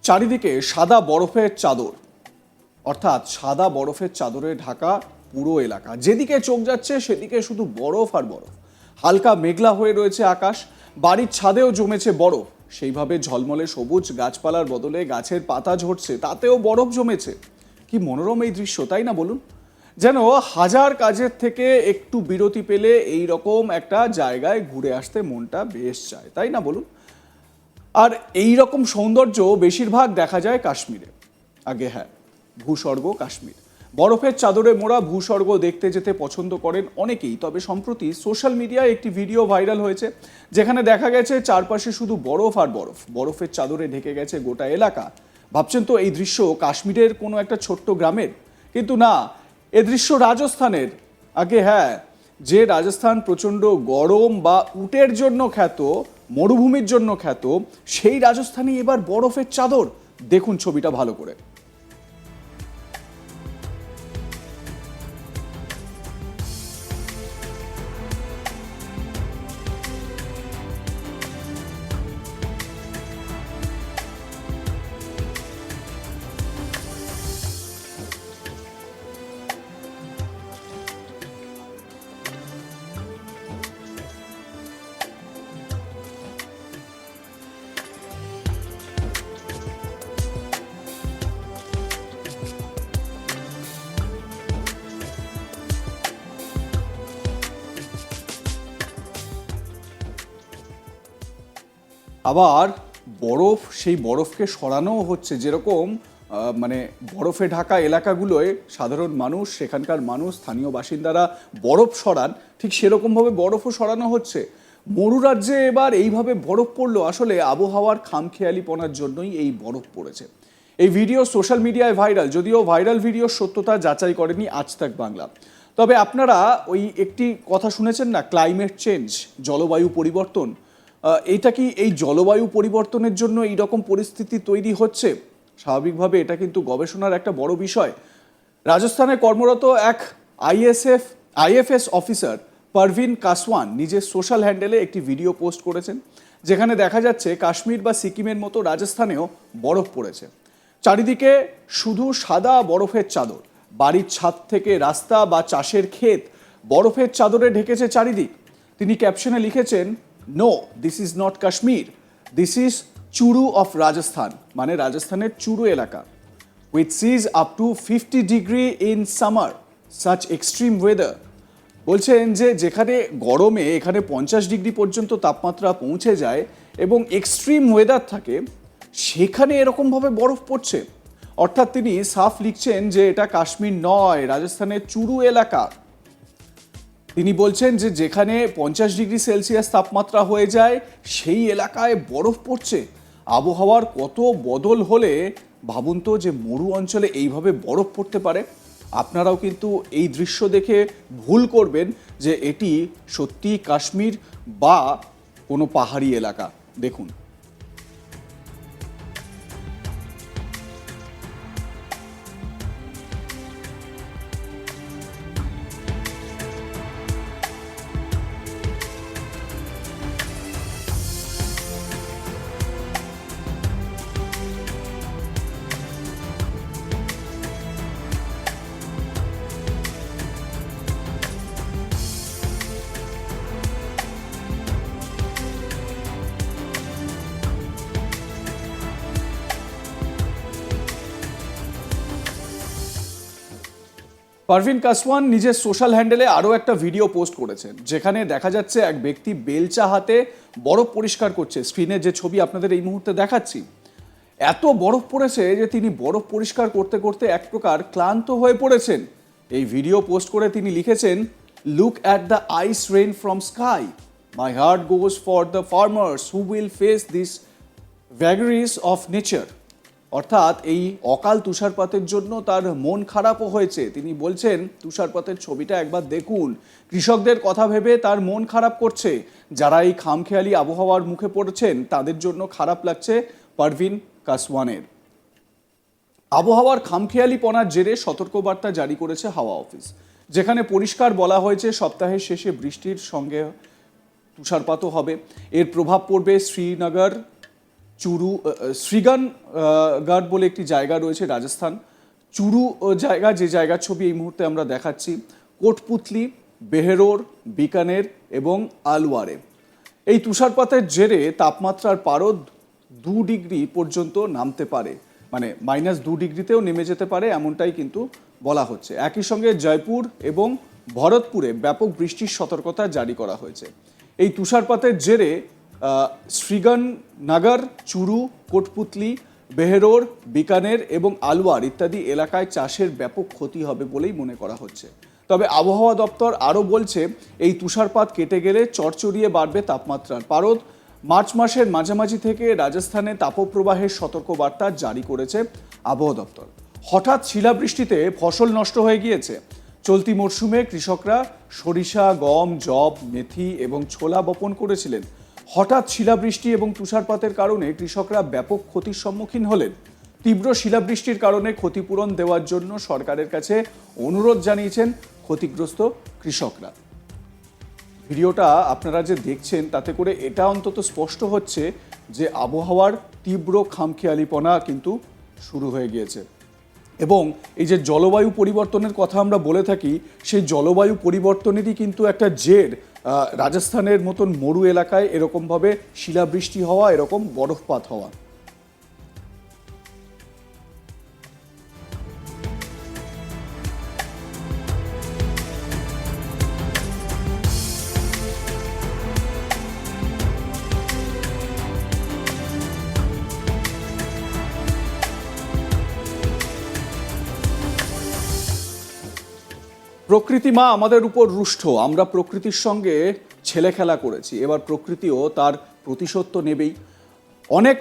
চারিদিকে সাদা বরফের চাদর, অর্থাৎ সাদা বরফের চাদরে ঢাকা পুরো এলাকা। যেদিকে চোখ যাচ্ছে সেদিকে শুধু বরফ আর বরফ। হালকা মেঘলা হয়ে রয়েছে আকাশ, বাড়ির ছাদেও জমেছে বরফ। সেইভাবে ঝলমলে সবুজ গাছপালার বদলে গাছের পাতা ঝরছে, তাতেও বরফ জমেছে। কি মনোরম এই দৃশ্য, তাই না বলুন? যেন হাজার কাজের থেকে একটু বিরতি পেলে এই রকম একটা জায়গায় ঘুরে আসতে মনটা বেশ চায়, তাই না বলুন? আর এই রকম সৌন্দর্য বেশিরভাগ দেখা যায় কাশ্মীরে। আগে হ্যাঁ, ভূস্বর্গ কাশ্মীর। বরফের চাদরে মোড়া ভূস্বর্গ দেখতে যেতে পছন্দ করেন অনেকেই। তবে সম্প্রতি সোশ্যাল মিডিয়ায় একটি ভিডিও ভাইরাল হয়েছে, যেখানে দেখা গেছে চারপাশে শুধু বরফ আর বরফ। বরফের চাদরে ঢেকে গেছে গোটা এলাকা। ভাবছেন তো এই দৃশ্য কাশ্মীরের কোনো একটা ছোট্ট গ্রামের? কিন্তু না, এ দৃশ্য রাজস্থানের। আগে হ্যাঁ, যে রাজস্থান প্রচণ্ড গরম বা উটের জন্য খ্যাত, মরুভূমির জন্য খ্যাত, সেই রাজস্থানে এবার বরফের চাদর। দেখুন ছবিটা ভালো করে। আবার বরফ, সেই বরফকে সরানোও হচ্ছে। যেরকম মানে বরফে ঢাকা এলাকাগুলোয় সাধারণ মানুষ, সেখানকার মানুষ, স্থানীয় বাসিন্দারা বরফ সরান, ঠিক সেরকমভাবে বরফও সরানো হচ্ছে। মরু রাজ্যে এবার এইভাবে বরফ পড়লো। আসলে আবহাওয়ার খামখেয়ালিপনার জন্যই এই বরফ পড়েছে। এই ভিডিও সোশ্যাল মিডিয়ায় ভাইরাল, যদিও ভাইরাল ভিডিওর সত্যতা যাচাই করেনি আজ তাক বাংলা। তবে আপনারা ওই একটি কথা শুনেছেন না, ক্লাইমেট চেঞ্জ, জলবায়ু পরিবর্তন। এইটা কি এই জলবায়ু পরিবর্তনের জন্য এই রকম পরিস্থিতি তৈরি হচ্ছে? স্বাভাবিকভাবে এটা কিন্তু গবেষণার একটা বড় বিষয়। রাজস্থানে কর্মরত এক আইএফএস অফিসার পারভিন কাসওয়ান নিজের সোশ্যাল হ্যান্ডেলে একটি ভিডিও পোস্ট করেছেন, যেখানে দেখা যাচ্ছে কাশ্মীর বা সিকিমের মতো রাজস্থানেও বরফ পড়েছে। চারিদিকে শুধু সাদা বরফের চাদর। বাড়ির ছাদ থেকে রাস্তা বা চাষের ক্ষেত বরফের চাদরে ঢেকেছে চারিদিক। তিনি ক্যাপশনে লিখেছেন, no, this is not Kashmir, this is Churu of Rajasthan, মানে রাজস্থানের চুরু এলাকা। With sees up to 50 degree in summer, such extreme weather. বলছেন যে যেখানে গরমে এখানে 50 ডিগ্রি পর্যন্ত তাপমাত্রা পৌঁছে যায় এবং এক্সট্রিম ওয়েদার থাকে, সেখানে এরকমভাবে বরফ পড়ছে। অর্থাৎ তিনি সাফ লিখছেন যে এটা কাশ্মীর নয়, রাজস্থানের চুরু এলাকা। তিনি বলছেন যে যেখানে 50 ডিগ্রি সেলসিয়াস তাপমাত্রা হয়ে যায়, সেই এলাকায় বরফ পড়ছে। আবহাওয়ার কত বদল হলে ভাবুন তো যে মরু অঞ্চলে এইভাবে বরফ পড়তে পারে। আপনারাও কিন্তু এই দৃশ্য দেখে ভুল করবেন যে এটি সত্যি কাশ্মীর বা কোনো পাহাড়ি এলাকা। দেখুন। পারভিন কাসওয়ান নিজের সোশ্যাল হ্যান্ডেলে আরও একটা ভিডিও পোস্ট করেছেন, যেখানে দেখা যাচ্ছে এক ব্যক্তি বেলচা হাতে বরফ পরিষ্কার করছে। স্ক্রিনে যে ছবি আপনাদের এই মুহূর্তে দেখাচ্ছি, এত বরফ পড়েছে যে তিনি বরফ পরিষ্কার করতে করতে এক প্রকার ক্লান্ত হয়ে পড়েছেন। এই ভিডিও পোস্ট করে তিনি লিখেছেন, look at the ice rain from sky, my heart goes for the farmers who will face this vagaries of nature. অর্থাৎ এই অকাল তুষারপাতের জন্য তার মন খারাপও হয়েছে। তিনি বলছেন তুষারপাতের ছবিটা একবার দেখুন, কৃষকদের কথা ভেবে তার মন খারাপ করছে। যারা এই খামখেয়ালি আবহাওয়ার মুখে পড়েছেন তাদের জন্য খারাপ লাগছে পারভিন কাসওয়ানের। আবহাওয়ার খামখেয়ালিপনার জেরে সতর্কবার্তা জারি করেছে হাওয়া অফিস, যেখানে পরিষ্কার বলা হয়েছে সপ্তাহের শেষে বৃষ্টির সঙ্গে তুষারপাতও হবে। এর প্রভাব পড়বে শ্রীনগর, শ্রীগনগড় বলে একটি জায়গা রয়েছে রাজস্থান, চুরু জায়গা, যে জায়গার ছবি এই মুহূর্তে আমরা দেখাচ্ছি, কোটপুতলি, বেহেরোর, বিকানের এবং আলওয়ারে। এই তুষারপাতের জেরে তাপমাত্রার পারদ 2 ডিগ্রি পর্যন্ত নামতে পারে, মানে -2 ডিগ্রিতেও নেমে যেতে পারে, এমনটাই কিন্তু বলা হচ্ছে। একই সঙ্গে জয়পুর এবং ভরতপুরে ব্যাপক বৃষ্টির সতর্কতা জারি করা হয়েছে। এই তুষারপাতের জেরে শ্রীগনগর, চুরু, কোটপুতলি, বেহেরোর, বিকানের এবং আলওয়ার ইত্যাদি এলাকায় চাষের ব্যাপক ক্ষতি হবে বলেই মনে করা হচ্ছে। তবে আবহাওয়া দপ্তর আরও বলছে, এই তুষারপাত কেটে গেলে চড়চড়িয়ে বাড়বে তাপমাত্রার পারদ। মার্চ মাসের মাঝামাঝি থেকে রাজস্থানে তাপপ্রবাহের সতর্কবার্তা জারি করেছে আবহাওয়া দপ্তর। হঠাৎ শিলাবৃষ্টিতে ফসল নষ্ট হয়ে গিয়েছে। চলতি মরশুমে কৃষকরা সরিষা, গম, যব, মেথি এবং ছোলা বপন করেছিলেন। হঠাৎ শিলাবৃষ্টি এবং তুষারপাতের কারণে কৃষকরা ব্যাপক ক্ষতির সম্মুখীন হলেন। তীব্র শিলাবৃষ্টির কারণে ক্ষতিপূরণ দেওয়ার জন্য সরকারের কাছে অনুরোধ জানিয়েছেন ক্ষতিগ্রস্ত কৃষকরা। ভিডিওটা আপনারা যে দেখছেন তাতে করে এটা অন্তত স্পষ্ট হচ্ছে যে আবহাওয়ার তীব্র খামখেয়ালিপনা কিন্তু শুরু হয়ে গিয়েছে। এবং এই যে জলবায়ু পরিবর্তনের কথা আমরা বলে থাকি, সেই জলবায়ু পরিবর্তনেরই কিন্তু একটা জের রাজস্থানের মতন মরু এলাকায় এরকমভাবে শিলাবৃষ্টি হওয়া, এরকম বরফপাত হওয়া। প্রকৃতি মা আমাদের উপর রুষ্ট, আমরা প্রকৃতির সঙ্গে ছেলে খেলা করেছি, এবার প্রকৃতিও তার প্রতিশোধ তো নেবেই। অনেক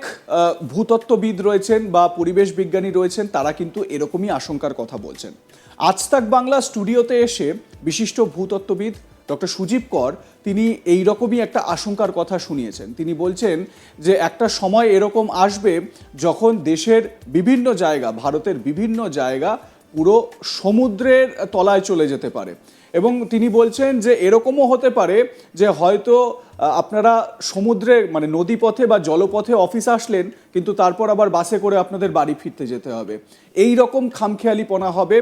ভূতত্ত্ববিদ রয়েছেন বা পরিবেশ বিজ্ঞানী রয়েছেন, তারা কিন্তু এরকমই আশঙ্কার কথা বলছেন। আজ তাক বাংলা স্টুডিওতে এসে বিশিষ্ট ভূতত্ত্ববিদ ডক্টর সুজীব কর তিনি এই রকমই একটা আশঙ্কার কথা শুনিয়েছেন। তিনি বলছেন যে একটা সময় এরকম আসবে যখন দেশের বিভিন্ন জায়গা, ভারতের বিভিন্ন জায়গা পুরো সমুদ্রের তলায় চলে যেতে পারে। এবং তিনি বলছেন যে এরকমও হতে পারে যে হয়তো আপনারা সমুদ্রে, মানে নদীপথে বা জলপথে অফিস আসলেন, কিন্তু তারপর আবার বাসে করে আপনাদের বাড়ি ফিরতে যেতে হবে। এই রকম খামখেয়ালিপনা হবে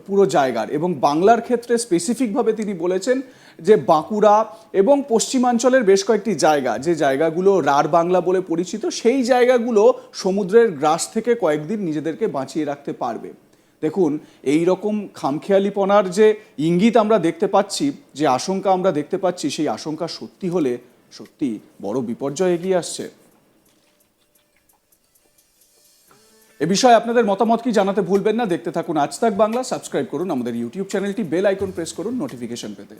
পুরো জায়গার। এবং বাংলার ক্ষেত্রে স্পেসিফিকভাবে তিনি বলেছেন যে বাঁকুড়া এবং পশ্চিমাঞ্চলের বেশ কয়েকটি জায়গা, যে জায়গাগুলো রাঢ় বাংলা বলে পরিচিত, সেই জায়গাগুলো সমুদ্রের গ্রাস থেকে কয়েকদিন নিজেদেরকে বাঁচিয়ে রাখতে পারবে। দেখুন, এই রকম খামখেয়ালিপনার যে ইঙ্গিত আমরা দেখতে পাচ্ছি, যে আশঙ্কা আমরা দেখতে পাচ্ছি, সেই আশঙ্কা সত্যি হলে সত্যি বড় বিপর্যয় এগিয়ে আসছে। এ বিষয়ে আপনাদের মতামত কি জানাতে ভুলবেন না। দেখতে থাকুন আজ তাক বাংলা, সাবস্ক্রাইব করুন আমাদের ইউটিউব চ্যানেলটি, বেল আইকন প্রেস করুন নোটিফিকেশন পেতে।